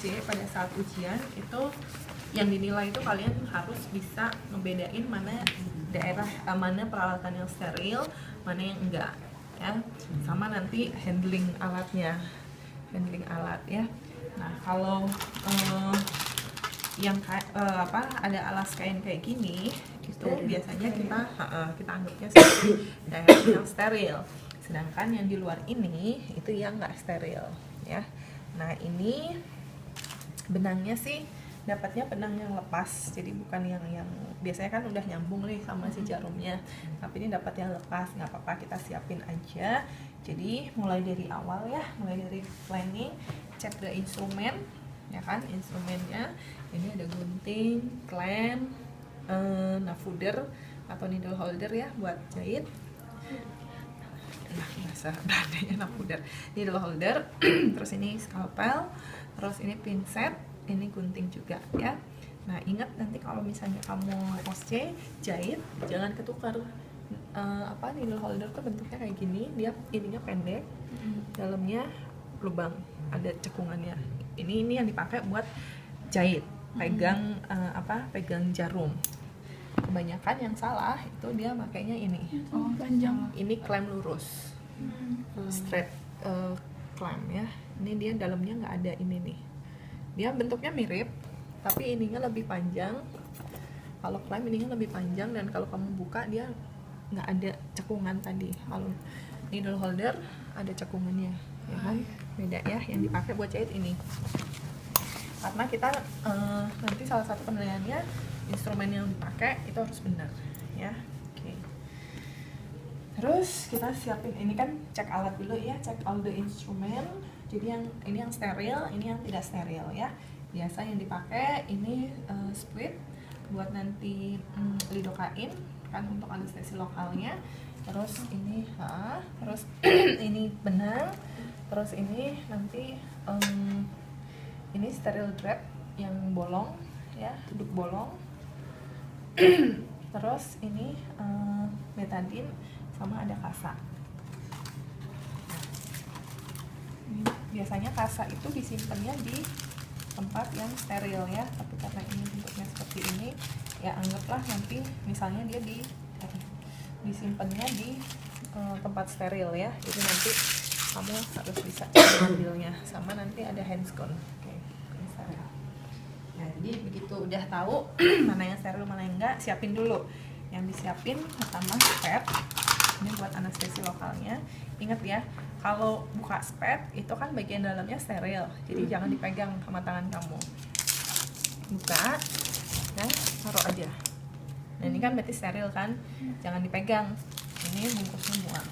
SD pada saat ujian itu yang dinilai itu kalian harus bisa ngebedain mana daerah mana peralatan yang steril, mana yang enggak ya. Sama nanti handling alatnya. Handling alat ya. Nah, kalau yang ada alas kain kayak gini itu steril. Biasanya kita anggapnya sebagai daerah yang steril. Sedangkan yang di luar ini itu yang nggak steril ya. Nah, ini benangnya sih dapatnya benang yang lepas, jadi bukan yang biasanya kan udah nyambung nih sama si jarumnya, tapi ini dapat yang lepas. Nggak apa-apa, kita siapin aja. Jadi mulai dari awal ya, mulai dari planning, cek the instrumen ya kan, instrumennya ini ada gunting, clamp, nafuder atau needle holder ya buat jahit. Nah, bahasa Belandanya nafuder, needle holder. Terus ini scalpel, terus ini pinset, ini gunting juga ya. Nah, ingat nanti kalau misalnya kamu OC jahit jangan ketukar. Needle holder tuh bentuknya kayak gini, dia ininya pendek, dalamnya lubang, ada cekungannya. Ini yang dipakai buat jahit, pegang pegang jarum. Kebanyakan yang salah itu dia makainya ini. Panjang. Ini clamp lurus, straight clamp ya. Ini dia dalamnya nggak ada ini nih. Dia bentuknya mirip, tapi ininya lebih panjang. Kalau clamp ininya lebih panjang, dan kalau kamu buka dia nggak ada cekungan tadi. Kalau needle holder ada cekungannya, ya kan? Beda ya. Yang dipakai buat jahit ini. Karena kita nanti salah satu penilaiannya instrumen yang dipakai itu harus benar, ya. Oke. Terus kita siapin ini kan, cek alat dulu ya, cek all the instrument. Jadi yang ini yang steril, ini yang tidak steril ya. Biasa yang dipakai ini split buat nanti lidocain kan untuk anestesi lokalnya. Terus ini terus ini benang. Terus ini nanti ini steril drap yang bolong ya, duduk bolong. Terus ini betadine sama ada kasa. Biasanya kasa itu disimpannya di tempat yang steril ya, tapi karena ini bentuknya seperti ini ya, anggaplah nanti misalnya dia disimpannya di tempat steril ya, jadi nanti kamu harus bisa ambilnya. Sama nanti ada handscon. Oke, ini steril. Nah, jadi begitu udah tahu mana yang steril mana yang enggak, siapin dulu. Yang disiapin pertama spet, ini buat anestesi lokalnya. Ingat ya, kalau buka spet itu kan bagian dalamnya steril, jadi jangan dipegang sama tangan kamu. Buka dan taruh aja. Nah, ini kan berarti steril kan, jangan dipegang. Ini bungkusnya buang.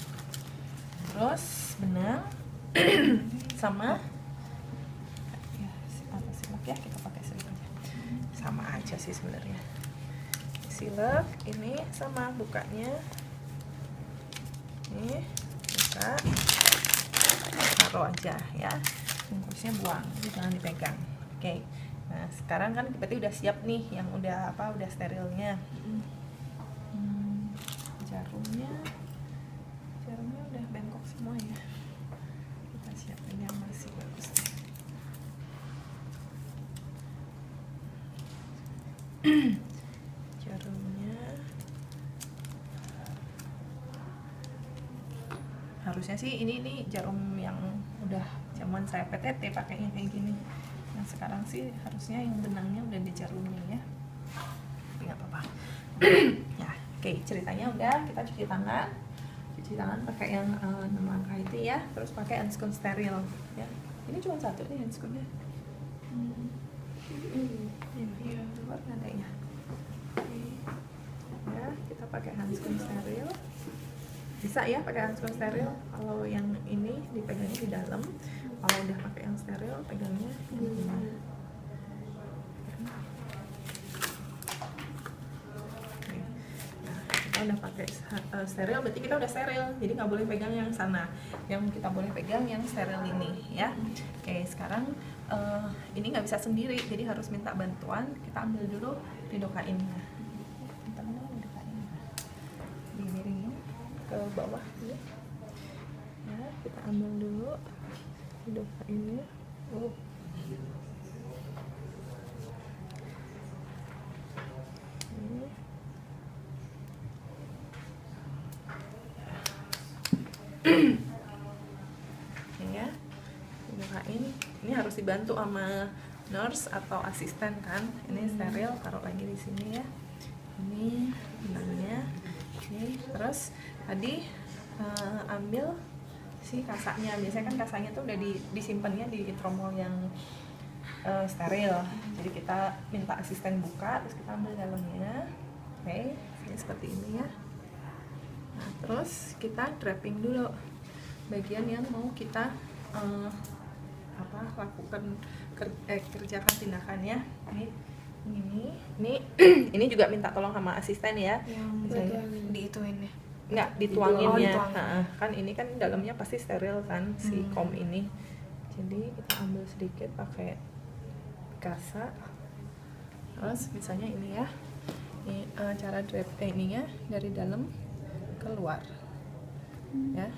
Terus benang sama silek ya, kita pakai silek aja. Sama aja sih sebenarnya. Silek ini sama bukanya. Ini buka, taruh aja ya, bungkusnya buang, jangan dipegang. Oke. Nah, sekarang kan berarti udah siap nih yang udah sterilnya. Jarumnya udah bengkok semua ya. Kita siapin yang masih bagus. Jarumnya harusnya sih ini jarum yang udah zaman saya PTT pakainya kayak gini. Nah, sekarang sih harusnya yang benangnya udah di jarumnya ya, tapi nggak apa-apa. Ya, oke, ceritanya udah, kita cuci tangan pakai yang 6 langkah itu ya, terus pakai handscon steril ya. Ini cuma satu nih handsconnya. Iya, luar nggak ada ya. Ya, kita pakai handscon steril. Bisa ya pakai handscon steril. Kalau yang ini dipegangnya di dalam, kalau udah pakai yang steril pegangnya di luar. Udah pakai steril, berarti kita udah steril, jadi nggak boleh pegang yang sana. Yang kita boleh pegang yang steril ini ya. Oke, sekarang ini nggak bisa sendiri, jadi harus minta bantuan. Kita ambil dulu lidocainnya. Kita mana lidocainnya? Dimiringin ke bawah ya. Ya, kita ambil dulu lidocainnya. harus dibantu sama nurse atau asisten kan. Ini steril, taruh lagi di sini ya. Ini benangnya. Oke, terus tadi ambil si kasanya. Biasanya kan kasanya tuh udah disimpannya di tromol yang steril. Jadi kita minta asisten buka, terus kita ambil dalamnya. Oke, ini seperti ini ya. Nah, terus kita draping dulu bagian yang mau kita lakukan kerjakan tindakannya. Ini juga minta tolong sama asisten ya. Yang diituin ya. Enggak, dituanginnya. Dituangin. Kan ini kan dalamnya pasti steril kan si kom ini. Jadi kita ambil sedikit pakai kasa. Terus misalnya ini ya. Ini cara drape ininya dari dalam keluar. Ya.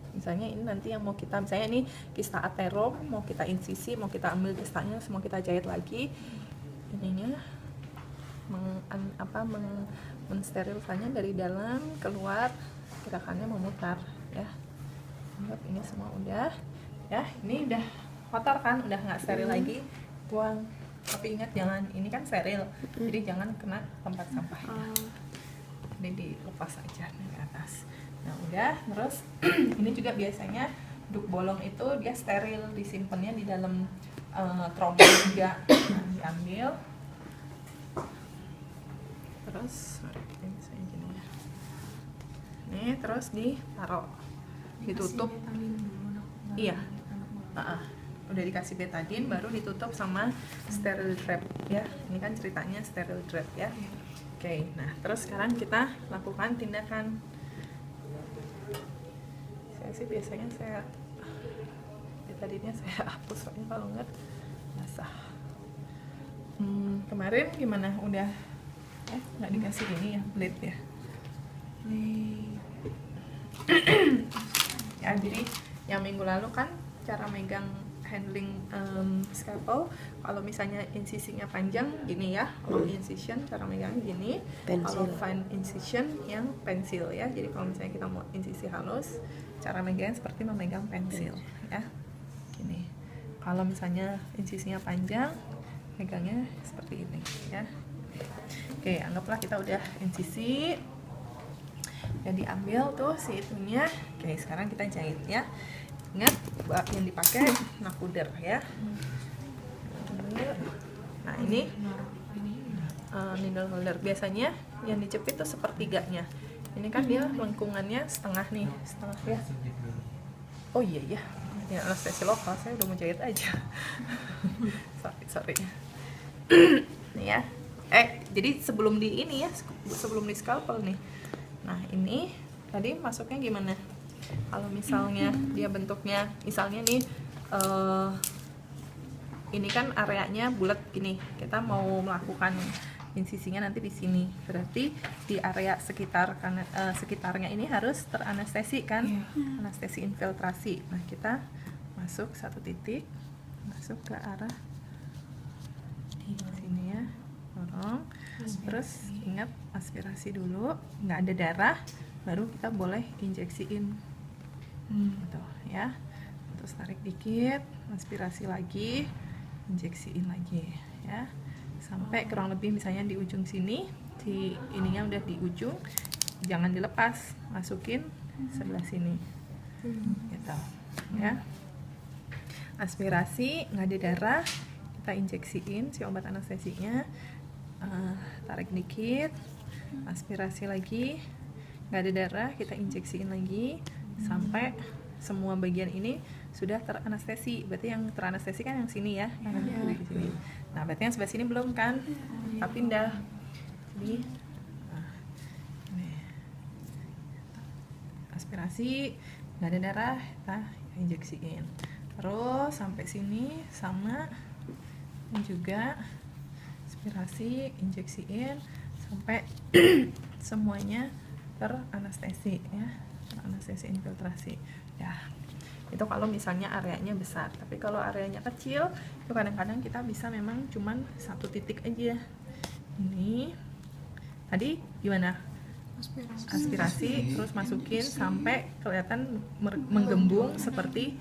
Misalnya ini nanti yang mau kita, misalnya ini kista aterom, mau kita insisi, mau kita ambil kistanya, semua kita jahit lagi. Ininya mensterilkannya dari dalam keluar, gerakannya memutar ya. Anggap ini semua udah ya. Ini udah kotor kan, udah nggak steril lagi, buang. Tapi ingat jangan, ini kan steril, jadi jangan kena tempat sampahnya. Ini dilepas aja nih ke atas. Nah udah, terus ini juga biasanya duk bolong itu dia steril, disimpannya di dalam tromol juga. Nah, diambil, terus ini saya gini ya. Nih terus ditaruh, ditutup. Iya. Udah dikasih betadine, baru ditutup sama sterile drape ya. Ini kan ceritanya sterile drape ya. Oke, nah terus sekarang kita lakukan tindakan. Saya sih biasanya betadine-nya saya hapus, soalnya kalau enggak basah. Kemarin gimana? Udah nggak dikasih ini ya, blade ya? Ya, jadi yang minggu lalu kan cara megang handling scalpel, kalau misalnya insisinya panjang gini ya, long incision cara megangnya gini, kalau fine incision yang pensil ya. Jadi kalau misalnya kita mau insisi halus, cara megangnya seperti memegang pensil ya, gini. Kalau misalnya insisinya panjang, megangnya seperti ini ya. Oke, anggaplah kita udah insisi, dan diambil tuh si itunya. Oke, sekarang kita jahit ya. Ingat yang dipakai nakuder ya. Nah ini needle holder, biasanya yang dijepit tuh sepertiganya. Ini kan dia lengkungannya setengah nih, setengah ya. Oh iya ya, ya anestesi lokal, saya udah mau jahit aja. sorry. Nih ya. Jadi sebelum di ini ya, sebelum di scalpel nih. Nah ini tadi masuknya gimana? Kalau misalnya dia bentuknya, misalnya nih ini kan areanya bulat gini, kita mau melakukan insisinya nanti di sini, berarti di area sekitarnya ini harus teranestesi kan, anestesi infiltrasi. Nah kita masuk satu titik, masuk ke arah di sini ya, dorong, terus ingat aspirasi dulu, nggak ada darah, baru kita boleh injeksiin. Gitu ya, terus tarik dikit, aspirasi lagi, injeksiin lagi ya, sampai kurang lebih misalnya di ujung sini, di ininya udah di ujung, jangan dilepas, masukin sebelah sini gitu ya. Aspirasi, nggak ada darah, kita injeksiin si obat anestesinya, tarik dikit, aspirasi lagi, nggak ada darah, kita injeksiin lagi sampai semua bagian ini sudah teranestesi. Berarti yang teranestesi kan yang sini ya, yang di sini. Nah berarti yang sebelah sini belum kan, tapi pindah. Jadi aspirasi, nggak ada darah, kita injeksiin terus sampai sini, sama juga aspirasi, injeksiin sampai semuanya teranestesi ya, anestesi infiltrasi ya. Itu kalau misalnya areanya besar, tapi kalau areanya kecil itu kadang-kadang kita bisa memang cuman satu titik aja. Ini tadi gimana, aspirasi terus masukin sampai kelihatan menggembung seperti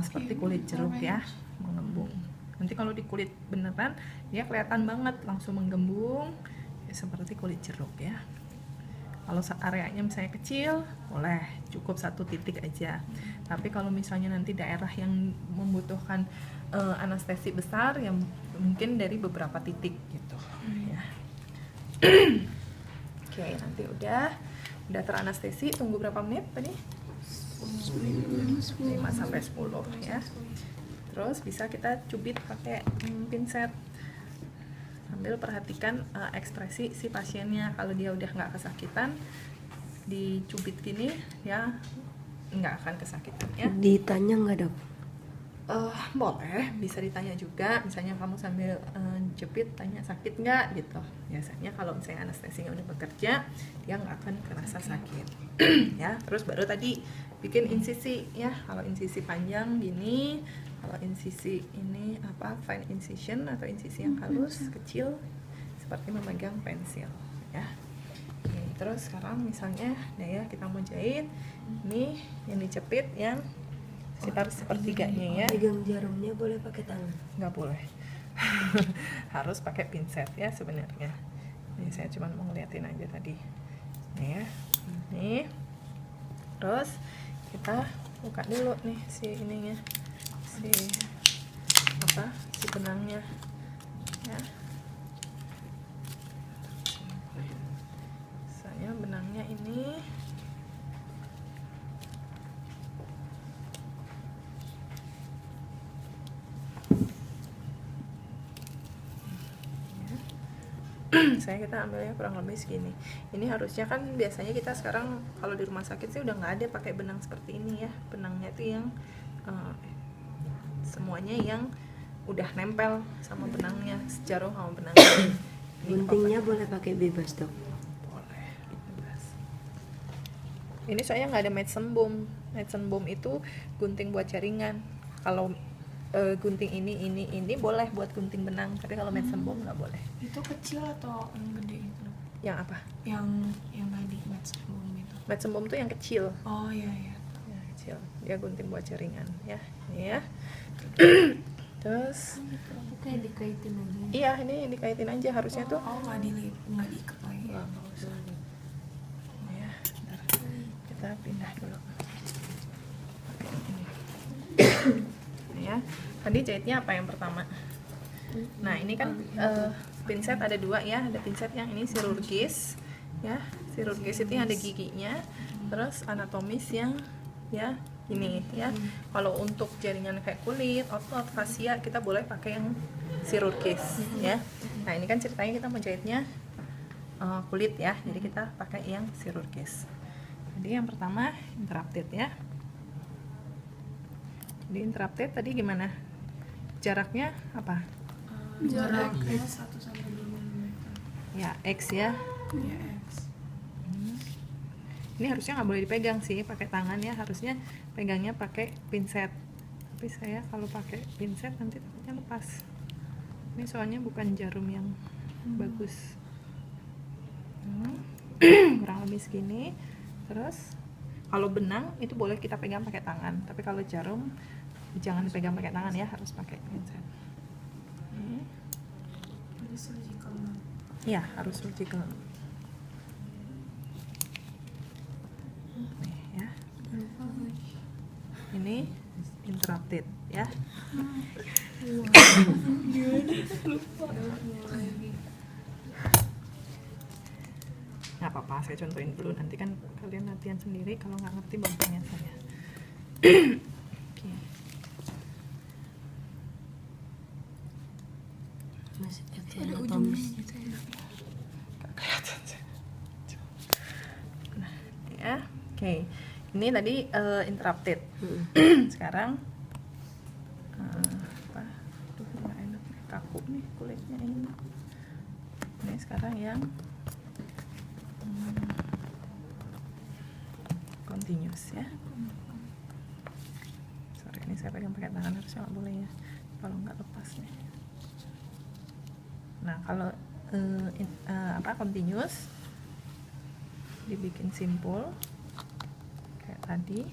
seperti kulit jeruk ya, mengembung. Nanti kalau di kulit beneran dia kelihatan banget langsung menggembung ya, seperti kulit jeruk ya. Kalau areanya misalnya kecil, boleh cukup 1 titik aja. Tapi kalau misalnya nanti daerah yang membutuhkan anestesi besar, yang mungkin dari beberapa titik gitu ya. Oke, nanti udah teranestesi, tunggu berapa menit tadi? 5-10 ya. Terus bisa kita cubit pakai pinset. Sambil perhatikan ekspresi si pasiennya. Kalau dia udah nggak kesakitan, dicubit gini ya nggak akan kesakitan ya. Ditanya nggak dok? Boleh, bisa ditanya juga. Misalnya kamu sambil jepit tanya sakit nggak gitu. Biasanya kalau misalnya anestesinya udah bekerja, dia nggak akan kerasa sakit. Ya, terus baru tadi bikin insisi ya. Kalau insisi panjang gini, kalau insisi ini fine incision atau insisi yang halus kecil seperti memegang pensil ya. Oke, terus sekarang misalnya ya kita mau jahit, ini yang dijepit yang sekitar sepertiganya ya. Pegang jarumnya boleh pakai tangan? Nggak boleh. Harus pakai pinset ya sebenarnya. Ini saya cuma mau ngeliatin aja tadi nih ya. Nih, terus kita buka dulu nih si ininya, si benangnya ya. Saya benangnya ini kita ambilnya kurang lebih segini. Ini harusnya kan biasanya kita sekarang kalau di rumah sakit sih udah nggak ada pakai benang seperti ini ya. Benangnya itu yang semuanya yang udah nempel sama benangnya, sejarum sama benangnya. Guntingnya boleh pakai bebas dok? Boleh, bebas. Ini soalnya nggak ada medicine boom. Medicine boom itu gunting buat jaringan. Kalau gunting ini boleh buat gunting benang, tapi kalau medicine boom nggak boleh. Itu kecil atau yang gede itu? Yang apa? Yang tadi medicine boom itu. Medicine boom tuh yang kecil. Oh iya. Ya, kecil. Dia gunting buat jaringan ya. Ini ya. Terus Itu kayak dikaitin aja. iya, ini dikaitin aja harusnya tuh. nggak diikat lagi. Nggak usah. Ya, bentar. Kita pindah dulu. Pakai ini. Ya, tadi jahitnya apa yang pertama? Nah, ini kan pinset ada 2 ya, ada pinset yang ini chirurgis ya. Chirurgis itu yang ada giginya, terus anatomis yang ya ini ya. Kalau untuk jaringan kayak kulit, otot, fascia kita boleh pakai yang chirurgis ya. Nah, ini kan ceritanya kita menjahitnya kulit ya, jadi kita pakai yang chirurgis. Jadi yang pertama interrupted ya. Di interrupted tadi gimana? Jaraknya apa? Jaraknya 1 sampai 2 mm. Ya, X ya. Ya X. Ini harusnya nggak boleh dipegang sih pakai tangan ya, harusnya pegangnya pakai pinset. Tapi saya kalau pakai pinset nanti takutnya lepas. Ini soalnya bukan jarum yang bagus. Kurang lebih segini. Terus kalau benang itu boleh kita pegang pakai tangan, tapi kalau jarum jangan dipegang pakai tangan ya, harus pakai pinset. Jadi surgical. Iya, harus surgical. Nih ya. Ini interrupted ya. Nggak apa-apa, saya contohin dulu, nanti kan kalian latihan sendiri, kalau nggak ngerti baru tanya saya. Oke. Masih pakai Ada anatomis. ujungnya gitu ya. Nggak kelihatan sih. Nah, ya. Oke. Ini tadi interrupted. Sekarang apa? Aduh, nggak enak nih, kaku nih kulitnya ini. Ini sekarang yang continuous ya. Sorry, ini saya pegang pakai tangan, harusnya nggak boleh ya, kalau nggak lepas nih. Nah, kalau continuous dibikin simpul kayak tadi.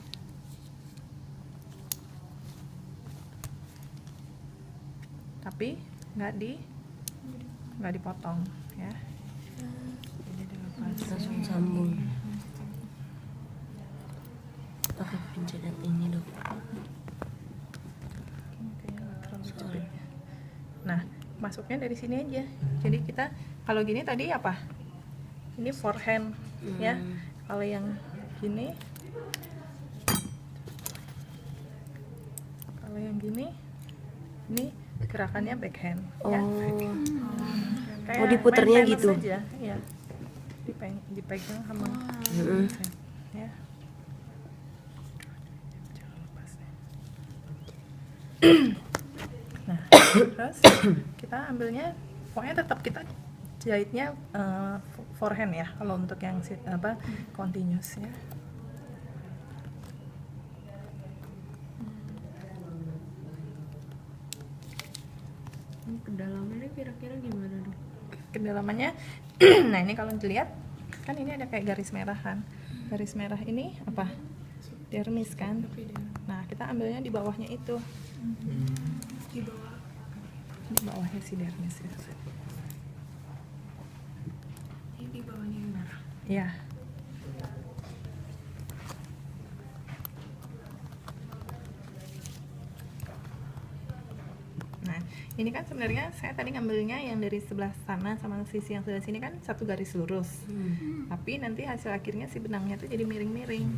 tapi nggak dipotong ya. Jadi dilepas. Langsung sambung. Pakai pencetak ini dok. Kayaknya nggak terlalu cepet. Nah, masuknya dari sini aja. Jadi kita kalau gini tadi apa? Ini forehand ya. Kalau yang gini, ini gerakannya backhand. Ya. Kayak diputernya main tenis gitu? Aja, ya. Dipegang sama ya. Jangan lepas ya. Nah, terus kita ambilnya, pokoknya tetap kita jahitnya forehand ya kalau untuk yang continuous ya. Kedalamannya kira-kira gimana dok? Kedalamannya nah ini kalau dilihat kan ini ada kayak garis merah kan. Garis merah ini apa? Dermis kan. Nah, kita ambilnya di bawahnya itu. Di bawah. Di bawahnya si dermis ya. Ini di bawahnya yang merah. Ya. Nah, ini kan sebenarnya saya tadi ngambilnya yang dari sebelah sana sama sisi yang sebelah sini kan satu garis lurus. Tapi nanti hasil akhirnya si benangnya tuh jadi miring-miring.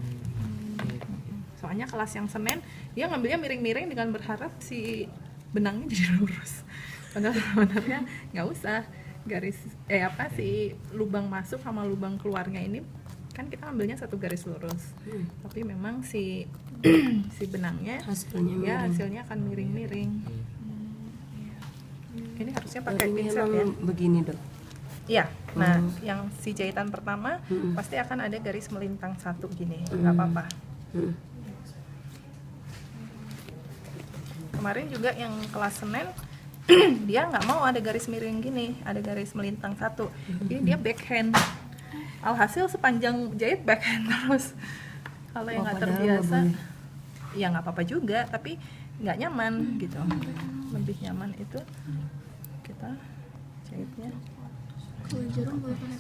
Soalnya kelas yang Senin dia ngambilnya miring-miring dengan berharap si benangnya jadi lurus. Padahal sebenarnya nggak usah. Garis si lubang masuk sama lubang keluarnya ini kan kita ambilnya satu garis lurus. Tapi memang si si benangnya hasilnya akan miring-miring. Ini harusnya pakai pinset ya. Begini dok. Iya. Nah, yang si jahitan pertama pasti akan ada garis melintang satu gini. Nggak apa-apa. Kemarin juga yang kelas Senin dia nggak mau ada garis miring gini, ada garis melintang satu. Jadi dia backhand. Alhasil sepanjang jahit backhand terus. Kalau yang nggak terbiasa, ya nggak apa-apa juga, tapi nggak nyaman gitu. Lebih nyaman itu kita jahitnya. Kalau jarum boleh pakai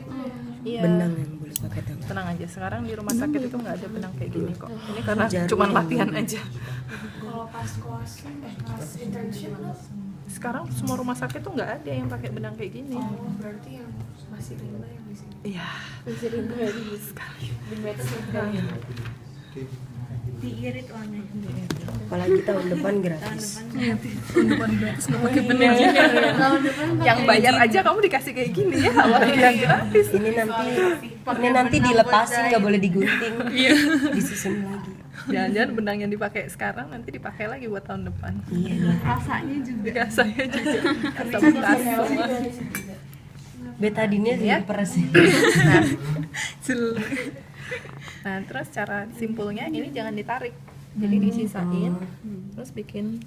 tangan. Iya. Benang yang boleh pakai tangan. Tenang aja, sekarang di rumah sakit itu nggak ada benang kayak gini kok. Ini karena cuma latihan aja. Kalau pas kelas internship Sekarang semua rumah sakit tuh nggak ada yang pakai benang kayak gini. berarti yang masih rimba yang di sini. Iya. Masih rimba sekali. Diirit warnanya. Apalagi tahun depan gratis. Yang bayar aja kamu dikasih kayak gini ya, apalagi yang gratis. Ini nanti dilepasin, nggak boleh digunting. Disusun lagi. Jangan-jangan benang yang dipakai sekarang nanti dipakai lagi buat tahun depan. Iya. Rasanya juga. Rasa bekas semua. Betadinnya Ya. diperes. Nah, terus cara simpulnya ini jangan ditarik, jadi disisain, terus bikin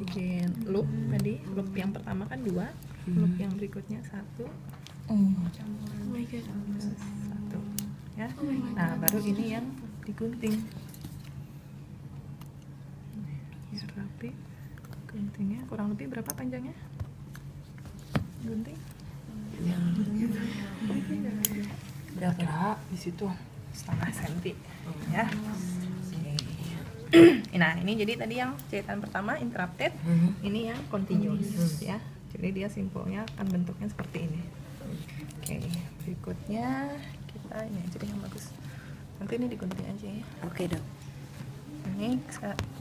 bikin loop tadi, loop yang pertama kan 2, loop yang berikutnya 1, satu, ya. Nah, baru ini yang digunting, biar rapi. Guntingnya kurang lebih berapa panjangnya? Gunting? Berapa? Di situ 0,5 senti ya. Nah, ini jadi tadi yang jahitan pertama interrupted, ini yang continuous ya. Jadi dia simpulnya akan bentuknya seperti ini. Oke, berikutnya kita ini aja deh yang bagus. Nanti ini digunting aja ya. Oke dok. Ini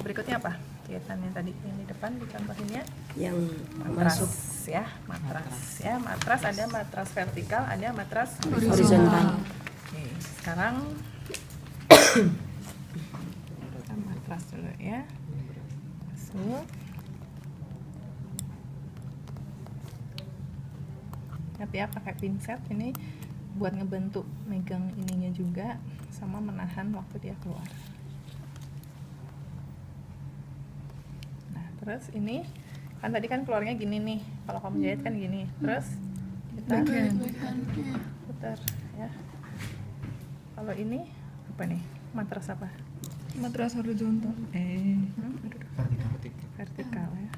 berikutnya apa? Jahitan yang tadi yang di depan dicontohinnya Yang matras masuk ya, matras ya. Matras ada matras vertikal, ada matras horizontal. Oke, sekarang kita matras dulu ya. Masuk. Ingat ya, pakai pinset ini buat ngebentuk megang ininya juga sama menahan waktu dia keluar. Nah, terus ini kan tadi kan keluarnya gini nih, kalau kamu jahit kan gini, terus kita putar ya. Kalau ini apa nih, matras apa? Matras horizontal. Vertikal ya.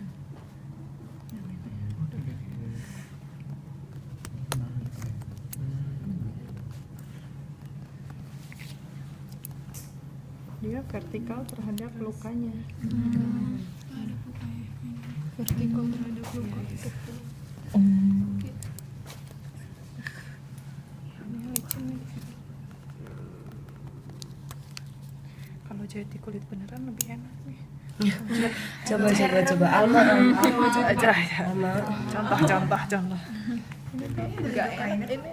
Dia vertikal terhadap lukanya. Vertikal terhadap luka. Ini licin nih. Kalau jahit di kulit beneran lebih enak nih. Coba Alma Aja. Alma Contoh. Ini tuh enggak enak ini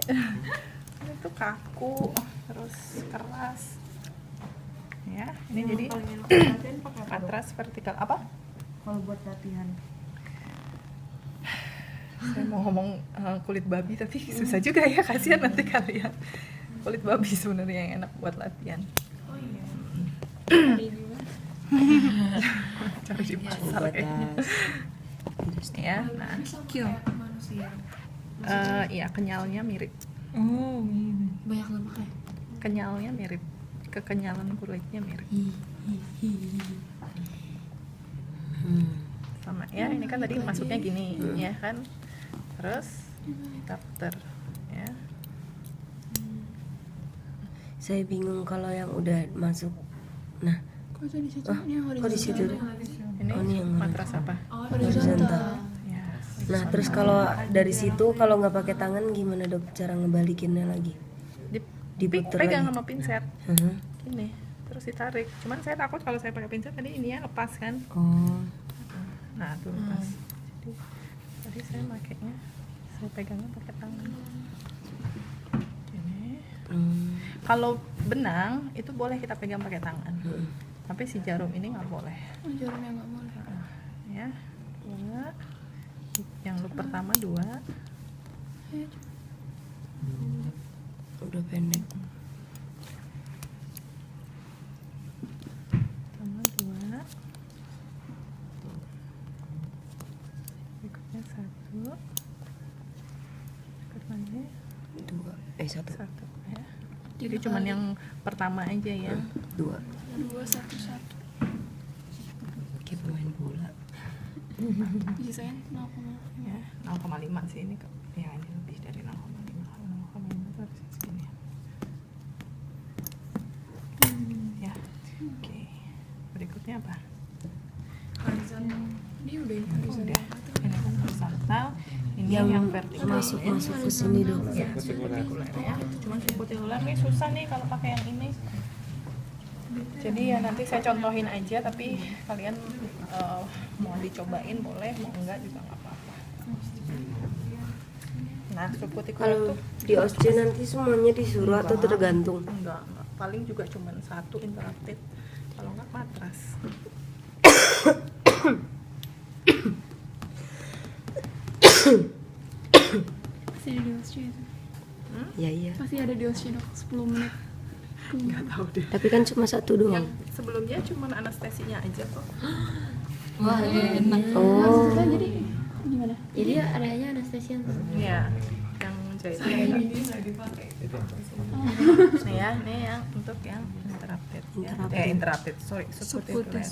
tuh kaku, terus keras. Ya, ini jadi matras vertikal apa? Kalau buat latihan. Saya mau ngomong kulit babi tapi susah juga ya, kasihan nanti kalian. Kulit babi sebenarnya yang enak buat latihan. Cari di pasar kayaknya. Ya, nah, Manusia. iya kenyalnya mirip. Oh, ini. Banyak lemak ya? Kenyalnya mirip. Kekenyalan kulitnya mirip. Sama ya, ini kan tadi masuknya gini ya kan. Terus daftar ya. Saya bingung kalau yang udah masuk. Nah, Kok di situ? Ini kok di situ? Ini Oh, ini yang mana? matras apa? Horizontal. Ya. Nah, terus kalau dari situ kalau nggak pakai tangan gimana dok cara ngebalikinnya lagi? Diputer Dipegang lagi. sama pinset. Mhm. Gini, terus ditarik. Cuman saya takut kalau saya pakai pinset tadi ininya lepas kan. Oh, Nah, tuh lepas. Jadi tadi saya makainya saya pegangnya pakai tangan. Gini. Kalau benang itu boleh kita pegang pakai tangan. Tapi si jarum ini nggak boleh. Jarumnya nggak boleh. Ya, 2. Yang loop pertama 2. udah pendek. Pertama 2. Berikutnya 1. Berikutnya 1, 1 ya. Jadi cuman yang pertama aja ya. 2. 2, 1, 1. Kayak pemain bola. Biasanya 0,5. Ya, 0,5 sih ini. Ya, ini lebih dari 0,5. 0,5 itu harusnya segini. Ya. Oke. Berikutnya apa? Horizontal. Ini udah ini horizontal. Udah. Ini kan horizontal. Ini yang vertikal. masuk ke sini dok. Ya, subkutikuler ya. Cuman subkutikuler nih susah nih kalau pakai yang ini. Jadi ya nanti saya contohin aja, tapi kalian mau dicobain boleh, mau enggak juga nggak apa-apa. Nah, subkutikuler Kalau tuh di OSC nanti semuanya disuruh atau tergantung? enggak. Paling juga cuman 1 interrupted. Kalau enggak matras. Pasti ada di OSC itu. Ya iya. Pasti ada di OSC dok. 10 menit. Enggak tahu deh. Tapi kan cuma 1 doang. Yang sebelumnya cuman anestesinya aja kok. Wah, enak. Oh. Kita jadi gimana? Jadi adanya anestesi yang Iya, yang jahit. Nah ya, ini yang untuk yang interrupted. Ya. Interrupted. Sorry, subkutikuler.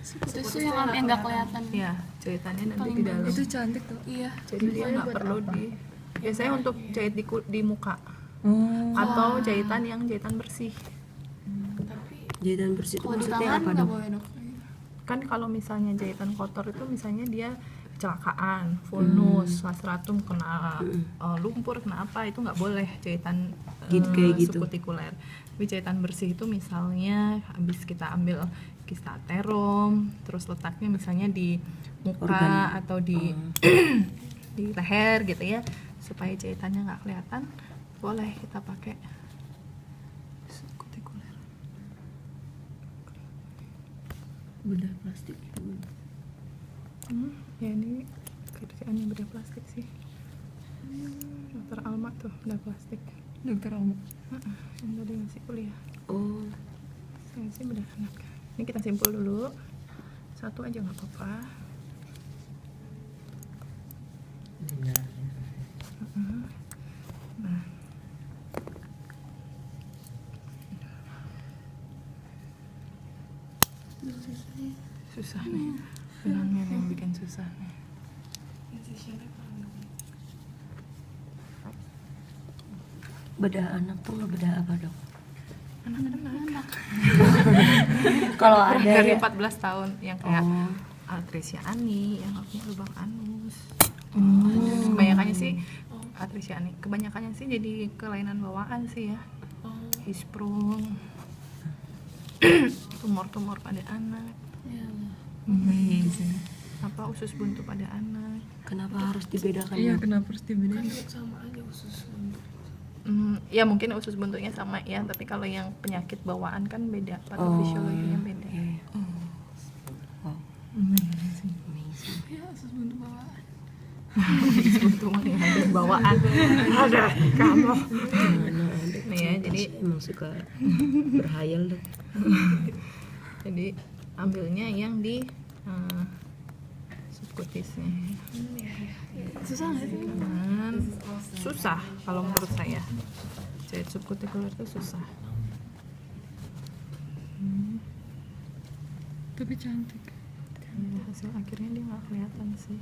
Itu yang nggak kelihatan. Iya, jahitannya nanti di dalam. Itu cantik tuh. Iya. Jadi dia nggak perlu biasanya untuk jahit di muka Oh. atau jahitan yang jahitan bersih. Jahitan bersih itu Kalau di maksudnya tangan apa nggak dok? boleh dok. Kan kalau misalnya jahitan kotor itu misalnya dia kecelakaan, fulnus, lastratum kena lumpur, kena apa, itu nggak boleh jahitan Gitu, kayak gitu. subkutikuler. Tapi jahitan bersih itu misalnya habis kita ambil kista aterom, terus letaknya misalnya di muka Organ. atau di di leher gitu ya, supaya jahitannya nggak kelihatan, boleh kita pakai subkutikuler. Bedah plastik. Ya ini kerjaannya bedah plastik sih. Dokter Alma tuh bedah plastik. Dokter Alma. Yang tadi masih kuliah. Oh. Saya sih bedah anak. Ini kita simpul dulu. 1 aja nggak apa-apa. Nah. Susah nih. Benangnya yang bikin susah nih. Bedah anak tuh ngebedah apa dok? Anak-anak. Kalau ada Dari ya. 14 tahun yang kayak Oh. Atresia Ani yang punya lubang anus. Kebanyakannya sih Atresia Ani. Kebanyakannya sih jadi kelainan bawaan sih ya. Hisprung. Tumor-tumor pada anak. Amazing. Apa usus buntu pada anak. Kenapa harus dibedakan? Iya, Dok? kenapa harus dibedain? Ya mungkin usus buntunya sama ya, tapi kalau yang penyakit bawaan kan beda, patofisiologinya beda. Iya, iya. Wow. Amazing. Amazing. Ya, usus buntu bawaan. Usus buntu mah yang ada bawaan. Ada kamu. Gimana dok? Nih ya, jadi Emang suka berhayal dok. jadi ambilnya yang di subkutisnya. Susah nggak sih? Kanan. Susah kalau menurut saya. Jahit subkutikuler itu susah. Tapi cantik. Ya, hasil akhirnya dia nggak kelihatan sih.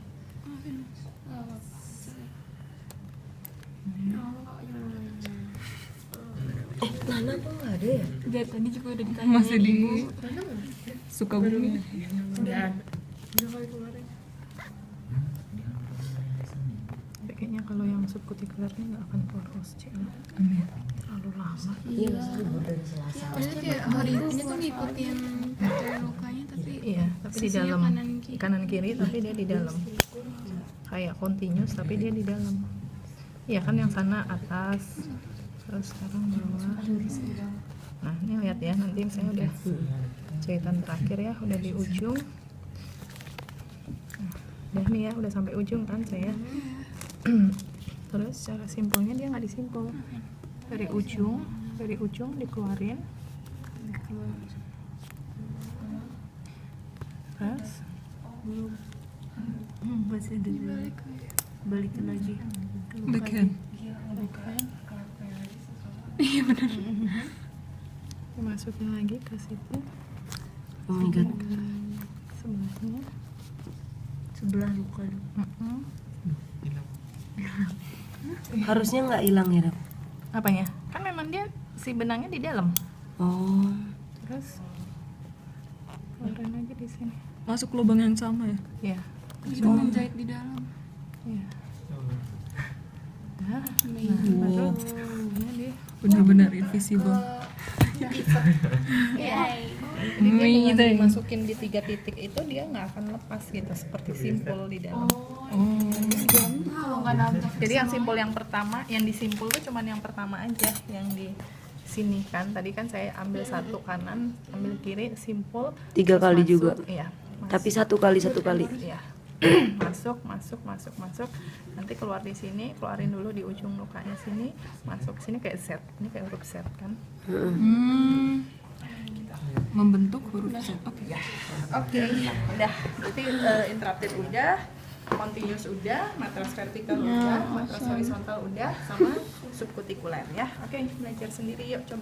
Nana kok nggak ada ya? Dari tadi juga udah ditanya. Masih di Sukabumi. Tapi kayaknya kalau yang subkutikulernya nggak akan poros, Cik. Amin. Terlalu lama. Iya masih libur dari Selasa. Maksudnya kayak hari ini tuh ngikutin dari lukanya tapi Iya, tapi di sisinya dalam kanan kiri. tapi dia di dalam. Kayak continuous tapi dia di dalam. Iya kan yang sana atas, terus sekarang bawah. Nah ini lihat ya, nanti saya udah jahitan terakhir ya, udah di ujung. Nah, udah nih ya, udah sampai ujung kan saya. Terus cara simpulnya dia nggak disimpul. Dari ujung dikeluarin. Terus Masih ada balikin lagi. Backhand. dimasukin lagi ke situ. Oh my god. Sebelahnya. Sebelah luka dok. Mm-mm. Harusnya nggak hilang ya dok? Apanya? Kan memang dia si benangnya di dalam. Oh. Terus keluarin aja di sini. Masuk lubang yang sama ya? Ya. Cuma menjahit di dalam. Ya. Nah, baru ini dia. Benar-benar invisible. Jadi dia dengan dimasukin di 3 titik itu dia nggak akan lepas gitu, seperti simpul di dalam. Kalau nggak nabrak. Jadi yang simpul yang pertama, yang disimpul tuh cuman yang pertama aja, yang di sini kan. Tadi kan saya ambil satu kanan, ambil kiri, simpul. 3 terus kali masuk. juga. Iya. Tapi satu kali. Iya. masuk. Nanti keluar di sini, keluarin dulu di ujung lukanya sini, masuk sini kayak Z. Ini kayak huruf Z kan. Membentuk huruf Z. Oke. Oke, udah. Berarti interrupted udah, continuous udah, matras vertikal udah, matras horizontal udah, sama subkutikuler ya. Oke, belajar sendiri yuk coba.